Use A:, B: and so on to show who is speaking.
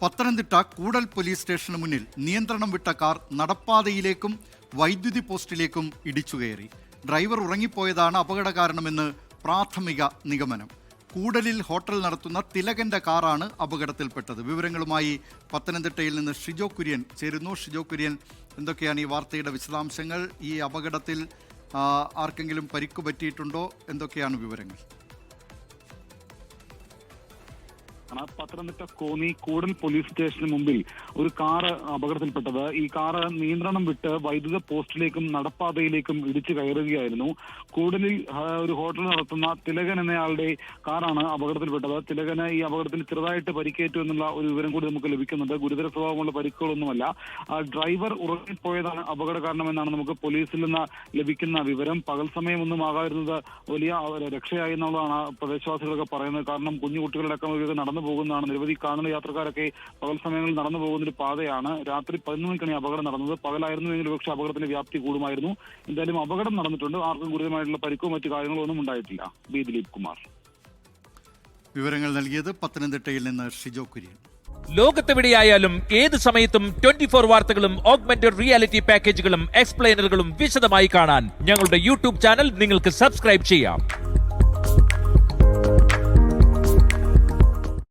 A: പത്തനംതിട്ട കൂടൽ police സ്റ്റേഷന് മുന്നിൽ നിയന്ത്രണം വിട്ട കാർ നടപ്പാതയിലേക്കും വൈദ്യുതി പോസ്റ്റിലേക്കും ഇടിച്ചുകയറി. ഡ്രൈവർ ഉറങ്ങിപ്പോയതാണ് അപകട കാരണമെന്ന് പ്രാഥമിക നിഗമനം. കൂടലിൽ ഹോട്ടൽ നടത്തുന്ന തിലകന്റെ കാറാണ് അപകടത്തിൽപ്പെട്ടത്. വിവരങ്ങളുമായി പത്തനംതിട്ടയിൽ നിന്ന് ഷിജോ കുര്യൻ ചേരുന്നു. ഷിജോ കുര്യൻ, എന്തൊക്കെയാണ് ഈ വാർത്തയുടെ വിശദാംശങ്ങൾ? ഈ അപകടത്തിൽ ആർക്കെങ്കിലും പരിക്ക് പറ്റിയിട്ടുണ്ടോ? എന്തൊക്കെയാണ് വിവരങ്ങൾ?
B: പത്തനംതിട്ട കോന്നി കൂടൽ പോലീസ് സ്റ്റേഷന് മുമ്പിൽ ഒരു കാറ് അപകടത്തിൽപ്പെട്ടത്. ഈ കാറ് നിയന്ത്രണം വിട്ട് വൈദ്യുത പോസ്റ്റിലേക്കും നടപ്പാതയിലേക്കും ഇടിച്ചു കയറുകയായിരുന്നു. കൂടലിൽ ഒരു ഹോട്ടൽ നടത്തുന്ന തിലകൻ എന്നയാളുടെ കാറാണ് അപകടത്തിൽപ്പെട്ടത്. തിലകന് ഈ അപകടത്തിൽ ചെറുതായിട്ട് പരിക്കേറ്റു എന്നുള്ള ഒരു വിവരം കൂടി നമുക്ക് ലഭിക്കുന്നുണ്ട്. ഗുരുതര സ്വഭാവമുള്ള പരിക്കുകളൊന്നുമല്ല. ഡ്രൈവർ ഉറങ്ങിപ്പോയതാണ് അപകട കാരണമെന്നാണ് നമുക്ക് പോലീസിൽ നിന്ന് ലഭിക്കുന്ന വിവരം. പകൽ സമയമൊന്നും ആകാതിരുന്നത് വലിയ രക്ഷയായി എന്നുള്ളതാണ് പ്രദേശവാസികളൊക്കെ പറയുന്നത്. കാരണം കുഞ്ഞു കുട്ടികളടക്കം നടന്നു പോകുന്നതാണ്. നിരവധി കാണുന്ന യാത്രക്കാരൊക്കെ പകൽ സമയങ്ങളിൽ നടന്നു പോകുന്ന ഒരു പാതയാണ്. രാത്രി 11 മണിക്കാണ് അപകടം നടന്നത്. പകലായിരുന്നുവെങ്കിൽ പക്ഷേ അപകടത്തിന്റെ വ്യാപ്തി കൂടുമായിരുന്നു. എന്തായാലും അപകടം നടന്നിട്ടുണ്ട്. ആർക്കും ഗുരുതരമായിട്ടുള്ള പരിക്കോ മറ്റു കാര്യങ്ങളോ ഒന്നും ഉണ്ടായിട്ടില്ല. ബി ദിലീപ് കുമാർ
A: വിവരങ്ങൾ നൽകിയത്. പത്തനംതിട്ടയിൽ നിന്ന് ഷിജോ കുര്യൻ.
C: ലോകത്തെവിടെയായാലും ഏത് സമയത്തും 24 വാർത്തകളും ഓഗ്മെന്റഡ് റിയാലിറ്റി പാക്കേജുകളും എക്സ്പ്ലെയിനറുകളും വിശദമായി കാണാൻ ഞങ്ങളുടെ യൂട്യൂബ് ചാനൽ നിങ്ങൾക്ക് സബ്സ്ക്രൈബ് ചെയ്യാം.